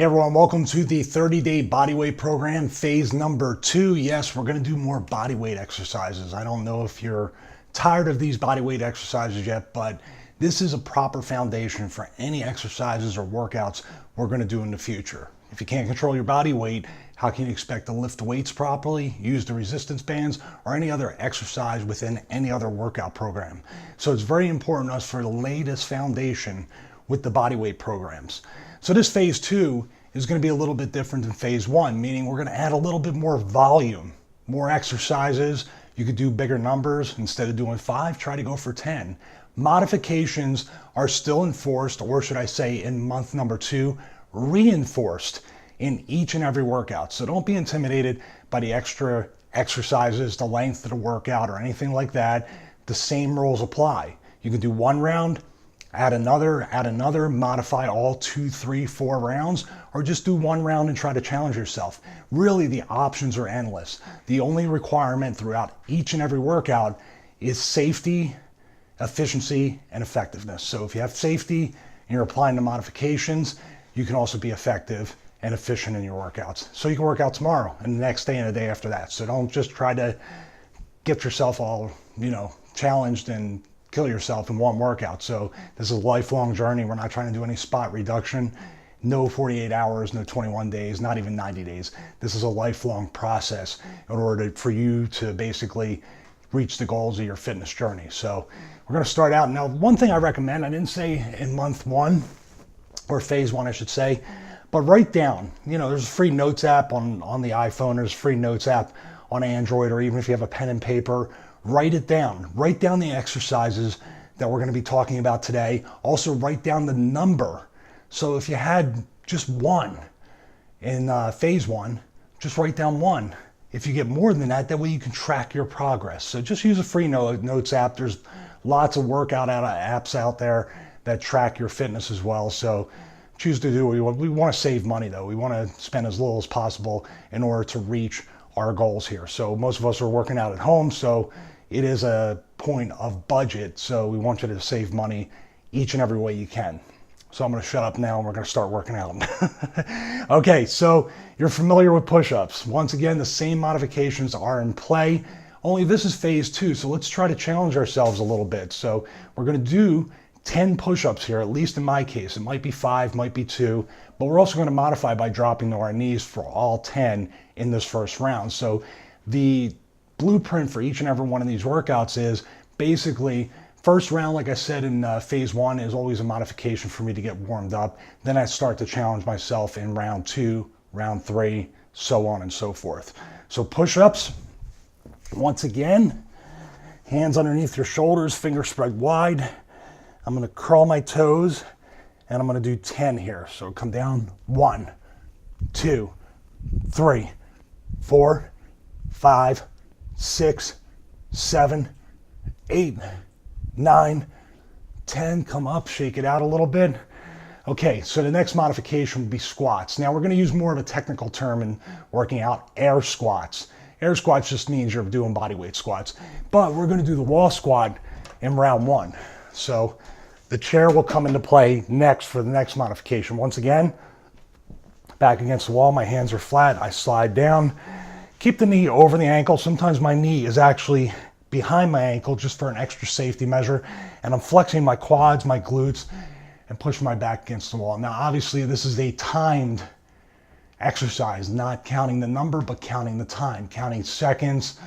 Hey everyone, welcome to the 30-day bodyweight program, phase number 2. Yes, we're going to do more bodyweight exercises. I don't know if you're tired of these bodyweight exercises yet, but this is a proper foundation for any exercises or workouts we're going to do in the future. If you can't control your body weight, how can you expect to lift weights properly, use the resistance bands, or any other exercise within any other workout program? So it's very important to us for the latest foundation with the bodyweight programs. So this phase 2 is going to be a little bit different than phase 1, meaning we're going to add a little bit more volume, more exercises. You could do bigger numbers. Instead of doing 5, try to go for 10. Modifications are still enforced, or should I say in month number 2, reinforced in each and every workout. So don't be intimidated by the extra exercises, the length of the workout, or anything like that. The same rules apply. You can do 1 round, add another, modify all 2, 3, 4 rounds, or just do 1 round and try to challenge yourself. Really, the options are endless. The only requirement throughout each and every workout is safety, efficiency, and effectiveness. So if you have safety and you're applying the modifications, you can also be effective and efficient in your workouts. So you can work out tomorrow and the next day and the day after that. So don't just try to get yourself all, challenged and kill yourself in one workout. So this is a lifelong journey. We're not trying to do any spot reduction. No 48 hours, no 21 days, not even 90 days. This is a lifelong process in order for you to basically reach the goals of your fitness journey. So we're going to start out. Now, one thing I recommend, I didn't say in month 1, or phase 1, I should say, but write down, there's a free notes app on the iPhone, there's a free notes app on Android, or even if you have a pen and paper, write it down. Write down the exercises that we're going to be talking about today. Also write down the number. So if you had just 1 in phase 1, just write down 1. If you get more than that, that way you can track your progress. So just use a free notes app. There's lots of workout apps out there that track your fitness as well. So choose to do what we want. We want to save money though. We want to spend as little as possible in order to reach our goals here. So most of us are working out at home, so it is a point of budget. So we want you to save money each and every way you can. So I'm going to shut up now and we're going to start working out. Okay, so you're familiar with push-ups. Once again, the same modifications are in play, only this is phase 2. So let's try to challenge ourselves a little bit. So we're going to do 10 push-ups here, at least in my case. It might be 5, might be 2, but we're also going to modify by dropping to our knees for all 10 in this first round. So the blueprint for each and every one of these workouts is basically first round, like I said in phase 1, is always a modification for me to get warmed up. Then I start to challenge myself in round 2, round 3, so on and so forth. So push-ups, once again, hands underneath your shoulders, fingers spread wide. I'm going to curl my toes and I'm going to do 10 here. So come down, 1, 2, 3, 4, 5, 6, 7, 8, 9, 10. Come up, shake it out a little bit. Okay, so the next modification would be squats. Now we're going to use more of a technical term in working out, air squats. Air squats just means you're doing bodyweight squats, but we're going to do the wall squat in round 1. So the chair will come into play next for the next modification. Once again, back against the wall, my hands are flat, I slide down. Keep the knee over the ankle. Sometimes my knee is actually behind my ankle just for an extra safety measure. And I'm flexing my quads, my glutes, and pushing my back against the wall. Now, obviously, this is a timed exercise, not counting the number, but counting the time, counting seconds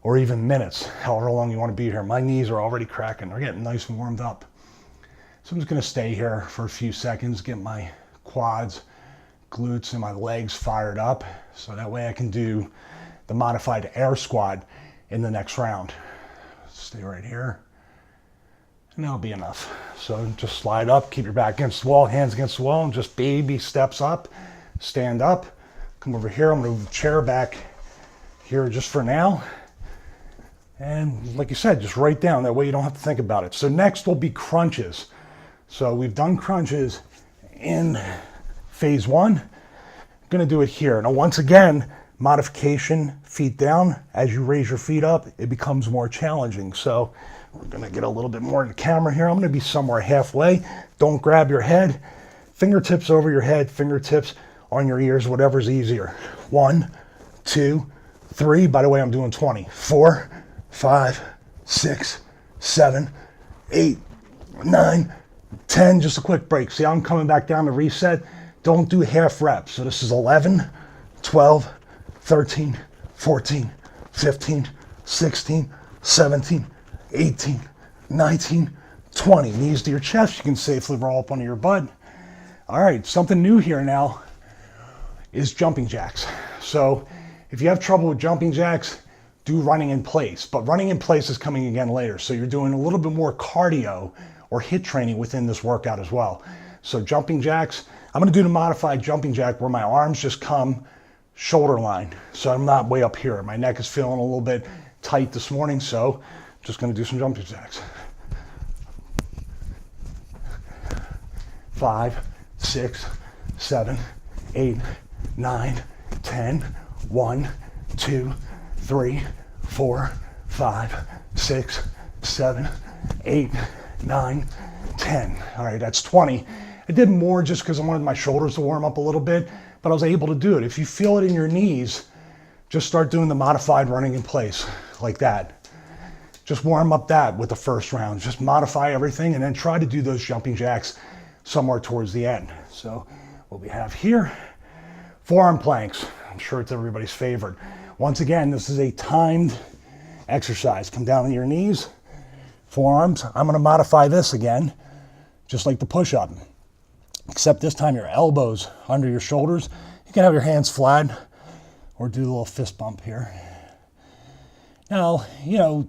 or even minutes, however long you want to be here. My knees are already cracking. They're getting nice and warmed up. So I'm just going to stay here for a few seconds, get my quads, glutes, and my legs fired up. So that way I can do the modified air squat in the next round. Stay right here. And that'll be enough. So just slide up, keep your back against the wall, hands against the wall, and just baby steps up, stand up, come over here. I'm going to move the chair back here just for now. And like you said, just write down. That way you don't have to think about it. So next will be crunches. So we've done crunches in phase 1. I'm going to do it here. Now, once again, modification, feet down. As you raise your feet up, it becomes more challenging. So we're going to get a little bit more in the camera here. I'm going to be somewhere halfway. Don't grab your head. Fingertips over your head, fingertips on your ears, whatever's easier. 1, 2, 3. By the way, I'm doing 20. 4, 5, 6, 7, 8, 9, 10. Just a quick break. See how I'm coming back down to reset? Don't do half reps. So this is 11, 12, 13, 14, 15, 16, 17, 18, 19, 20. Knees to your chest. You can safely roll up onto your butt. All right, something new here now is jumping jacks. So if you have trouble with jumping jacks, do running in place. But running in place is coming again later. So you're doing a little bit more cardio or HIIT training within this workout as well. So jumping jacks, I'm gonna do the modified jumping jack where my arms just come shoulder line. So I'm not way up here. My neck is feeling a little bit tight this morning, so I'm just gonna do some jumping jacks. 5, 6, 7, 8, 9, 10. 1, 2, 3, 4, 5, 6, 7, 8, 9, 10. All right, that's 20. I did more just because I wanted my shoulders to warm up a little bit, but I was able to do it. If you feel it in your knees, just start doing the modified running in place like that. Just warm up that with the first round. Just modify everything and then try to do those jumping jacks somewhere towards the end. So what we have here, forearm planks. I'm sure it's everybody's favorite. Once again, this is a timed exercise. Come down on your knees, forearms. I'm gonna modify this again, just like the push-up. Except this time your elbows under your shoulders. You can have your hands flat or do a little fist bump here. Now, you know,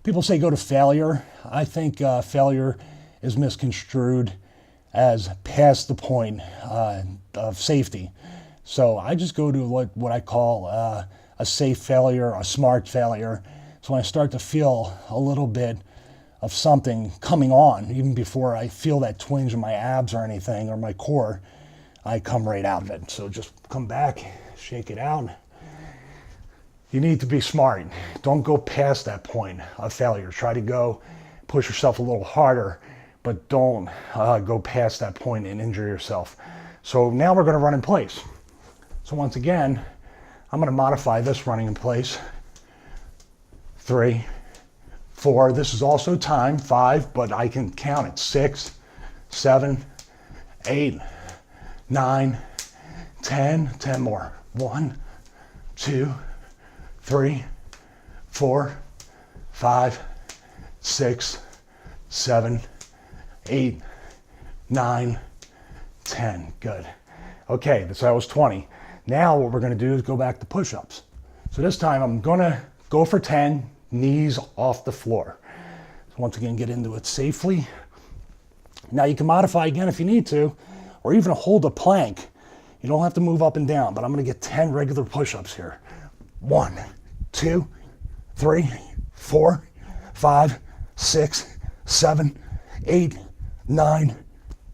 people say go to failure. I think failure is misconstrued as past the point of safety. So I just go to what I call a safe failure, a smart failure. So when I start to feel a little bit of something coming on, even before I feel that twinge in my abs or anything, or my core, I come right out of it. So just come back, shake it out. You need to be smart. Don't go past that point of failure. Try to go push yourself a little harder, but don't go past that point and injure yourself. So now we're gonna run in place. So once again, I'm gonna modify this running in place. 3, 4, this is also time, 5, but I can count it. 6, 7, 8, 9, 10, 10 more. 1, 2, 3, 4, 5, 6, 7, 8, 9, 10. Good. Okay, so that was 20. Now what we're gonna do is go back to push-ups. So this time I'm gonna go for 10, knees off the floor. So once again, get into it safely. Now you can modify again if you need to, or even hold a plank. You don't have to move up and down, but I'm gonna get 10 regular push-ups here. 1, 2, 3, 4, 5, 6, 7, 8, 9,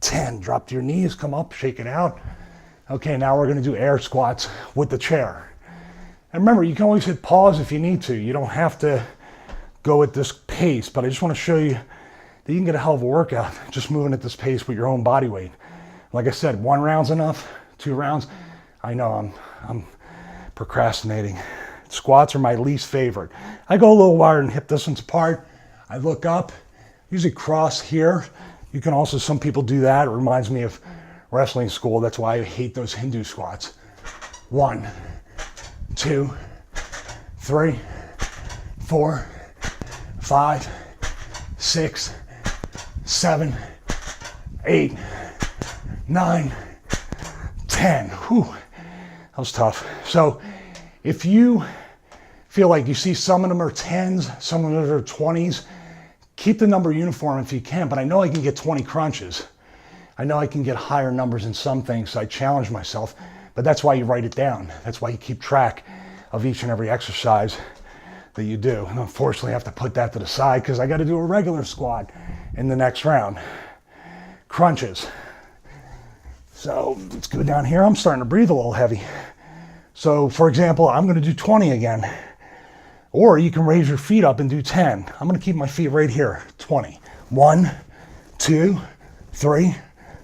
10. Drop to your knees, come up, shake it out. Okay, now we're gonna do air squats with the chair. And remember, you can always hit pause if you need to. You don't have to go at this pace, but I just wanna show you that you can get a hell of a workout just moving at this pace with your own body weight. Like I said, 1 round's enough, 2 rounds. I know I'm procrastinating. Squats are my least favorite. I go a little wider and hip distance apart. I look up, usually cross here. You can also, some people do that. It reminds me of wrestling school. That's why I hate those Hindu squats. 1, 2, 3, 4, 5, 6, 7, 8, 9, 10. Whew, that was tough. So if you feel like you see some of them are 10s, some of them are 20s, keep the number uniform if you can, but I know I can get 20 crunches. I know I can get higher numbers in some things, so I challenge myself, but that's why you write it down. That's why you keep track of each and every exercise that you do. And unfortunately, I have to put that to the side because I got to do a regular squat in the next round. Crunches. So let's go down here. I'm starting to breathe a little heavy. So for example, I'm going to do 20 again. Or you can raise your feet up and do 10. I'm going to keep my feet right here. 20. 1, 2, 3,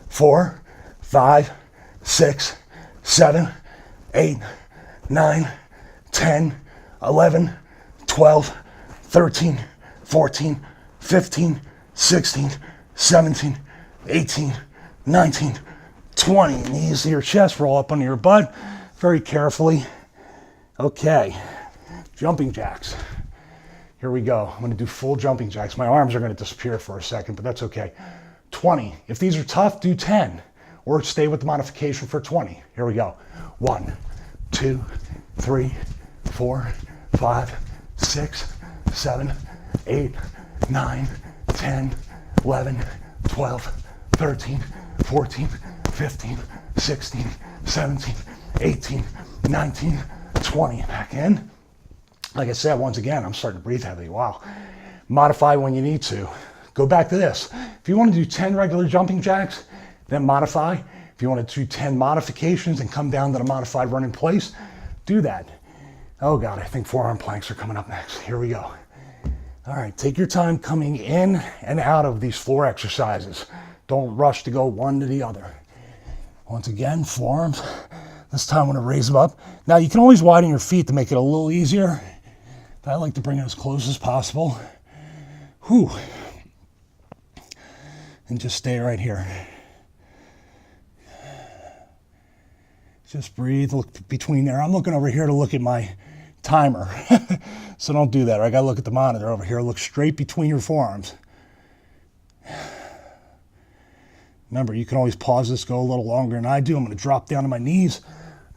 4, 5, 6, 7, 8, 9, 10, 11, 12, 13, 14, 15, 16, 17, 18, 19, 20. Knees to your chest, roll up under your butt very carefully. Okay, jumping jacks. Here we go. I'm going to do full jumping jacks. My arms are going to disappear for a second, but that's okay. 20. If these are tough, do 10 or stay with the modification for 20. Here we go. 1, 2, 3, 4, 5, 6, 7, 8, 9, 10, 11, 12, 13, 14, 15, 16, 17, 18, 19, 20. Back in. Like I said, once again, I'm starting to breathe heavily. Wow. Modify when you need to. Go back to this. If you want to do 10 regular jumping jacks, then modify. If you want to do 10 modifications and come down to the modified run in place, do that. Oh God, I think forearm planks are coming up next. Here we go. All right, take your time coming in and out of these floor exercises. Don't rush to go one to the other. Once again, forearms. This time I'm going to raise them up. Now you can always widen your feet to make it a little easier. I like to bring it as close as possible. Whew. And just stay right here. Just breathe, look between there. I'm looking over here to look at my timer. So don't do that. I got to look at the monitor over here. Look straight between your forearms. Remember, you can always pause this, go a little longer than I do. I'm going to drop down to my knees,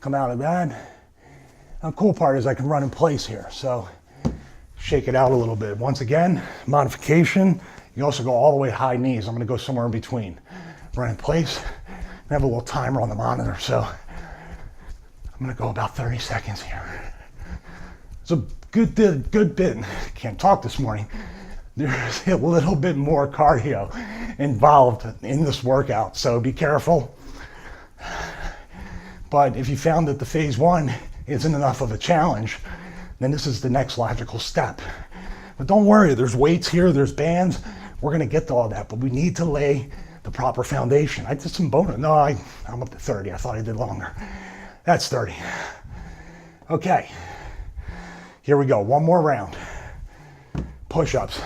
come out of that. Now, the cool part is I can run in place here. So shake it out a little bit. Once again, modification. You also go all the way high knees. I'm going to go somewhere in between. Run in place. I have a little timer on the monitor, so I'm going to go about 30 seconds here. It's a good bit. Can't talk this morning. There's a little bit more cardio involved in this workout, so be careful. But if you found that the phase one isn't enough of a challenge, then this is the next logical step. But don't worry, there's weights here, there's bands. We're going to get to all that, but we need to lay the proper foundation. I did some bonus. No, I'm up to 30. I thought I did longer. That's 30. Okay. Here we go. One more round. Push-ups.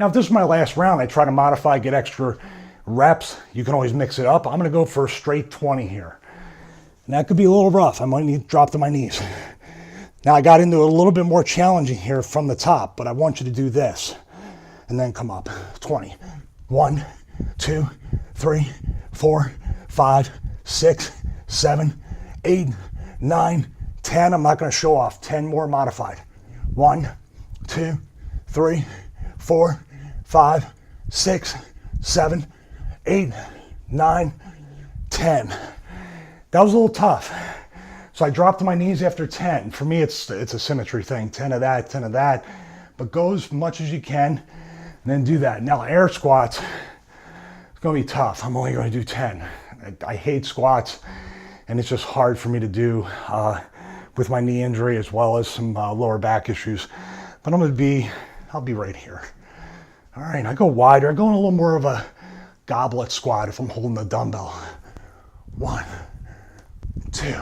Now, if this is my last round, I try to modify, get extra reps. You can always mix it up. I'm going to go for a straight 20 here. And that could be a little rough. I might need to drop to my knees. Now, I got into it a little bit more challenging here from the top, but I want you to do this. And then come up. 20. 1, 2, 3, 4, 5, 6, 7, 8, 9, 10. I'm not going to show off. 10 more modified. 1, 2, 3, 4, 5, 6, 7, 8, 9, 10. That was a little tough. So I dropped to my knees after 10. For me, it's a symmetry thing. 10 of that, 10 of that. But go as much as you can and then do that. Now, air squats, it's going to be tough. I'm only going to do 10. I hate squats, and it's just hard for me to do with my knee injury as well as some lower back issues. But I'll be right here. All right, I go wider. I go in a little more of a goblet squat if I'm holding the dumbbell. 1, 2,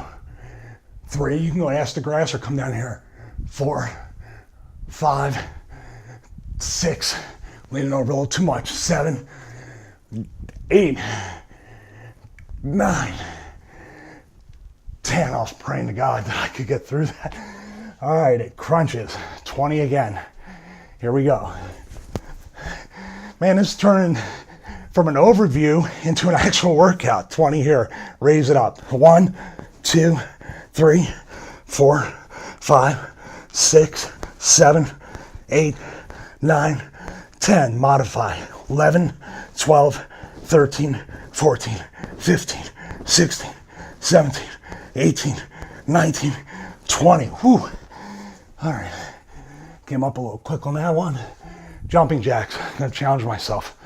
3. You can go ass to grass or come down here. 4, 5, 6. Leaning over a little too much. 7, 8, 9, 10. I was praying to God that I could get through that. All right, it crunches. 20 again. Here we go. Man, this is turning from an overview into an actual workout. 20 here. Raise it up. 1, 2, 3, 4, 5, 6, 7, 8, 9, 10. Modify. 11, 12, 13, 14, 15, 16, 17, 18, 19, 20. Whew. All right. Came up a little quick on that one. Jumping jacks. I'm going to challenge myself.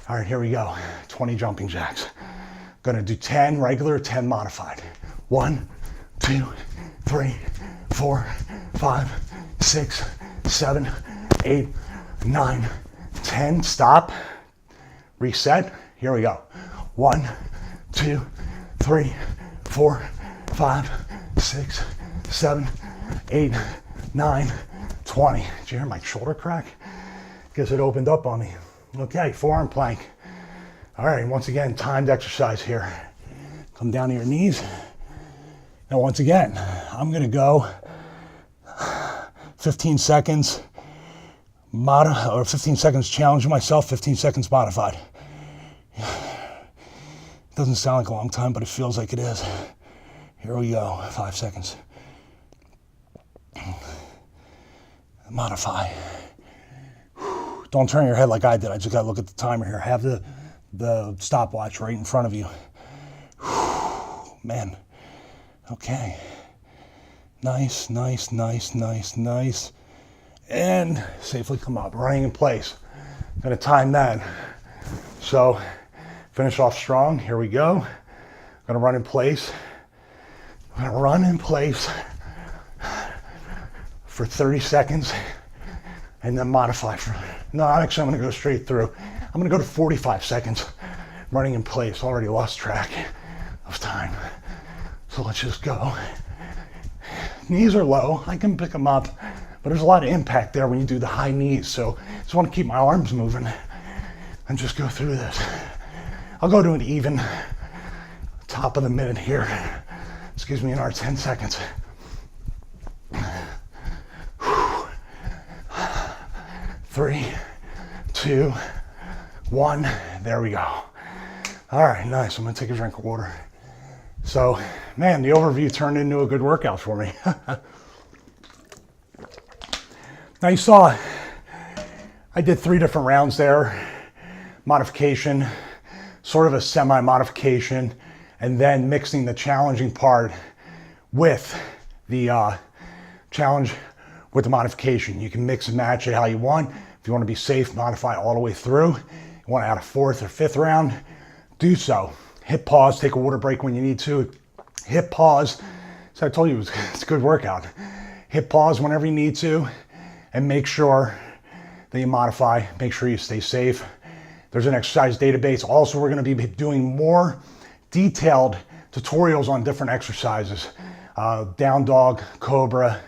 All right, here we go. 20 jumping jacks. Going to do 10 regular, 10 modified. 1, 2, 3, 4, 5, 6, 7, 8, 9, 10. Stop. Reset. Here we go. 1, 2, 3, 4, 5, 6, 7, 8, 9, 20. Did you hear my shoulder crack? Guess it opened up on me. Okay, forearm plank. All right, once again, timed exercise here. Come down to your knees. Now, once again, I'm gonna go 15 seconds, 15 seconds challenging myself, 15 seconds modified. Doesn't sound like a long time, but it feels like it is. Here we go, 5 seconds. Modify. Don't turn your head like I did. I just gotta look at the timer here. Have the stopwatch right in front of you. Man, okay. Nice, nice, nice, nice, nice. And safely come up, running in place. Gonna time that. So, finish off strong, here we go. Gonna run in place. I'm gonna run in place for 30 seconds and then modify for, no, actually I'm gonna go straight through. I'm gonna go to 45 seconds running in place. Already lost track of time. So let's just go. Knees are low, I can pick them up, but there's a lot of impact there when you do the high knees. So I just wanna keep my arms moving and just go through this. I'll go to an even top of the minute here. This gives me another 10 seconds. 3, 2, 1, there we go. All right, nice, I'm gonna take a drink of water. So, man, the overview turned into a good workout for me. Now you saw, I did 3 different rounds there. Modification, sort of a semi-modification, and then mixing the challenging part with the challenge with the modification. You can mix and match it how you want. If you want to be safe, modify all the way through. You want to add a 4th or 5th round, do so. Hit pause, take a water break when you need to. Hit pause. So I told you it's a good workout. Hit pause whenever you need to, and make sure that you modify. Make sure you stay safe. There's an exercise database. Also, we're going to be doing more detailed tutorials on different exercises. Down dog, cobra,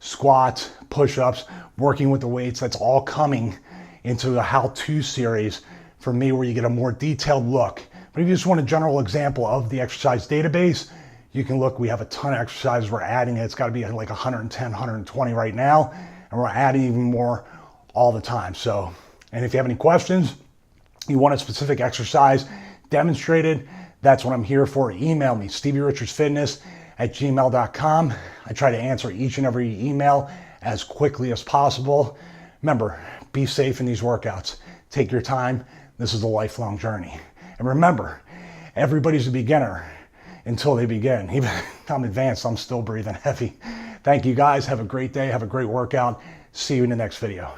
squats, push-ups, working with the weights. That's all coming into the how-to series for me, where you get a more detailed look. But if you just want a general example of the exercise database, you can look. We have a ton of exercises we're adding. It's got to be like 110, 120 right now, and we're adding even more all the time. So, and if you have any questions, you want a specific exercise demonstrated, that's what I'm here for. Email me, stevierichersfitness@gmail.com. I try to answer each and every email as quickly as possible. Remember, be safe in these workouts. Take your time. This is a lifelong journey. And remember, everybody's a beginner until they begin. Even if I'm advanced, I'm still breathing heavy. Thank you guys. Have a great day. Have a great workout. See you in the next video.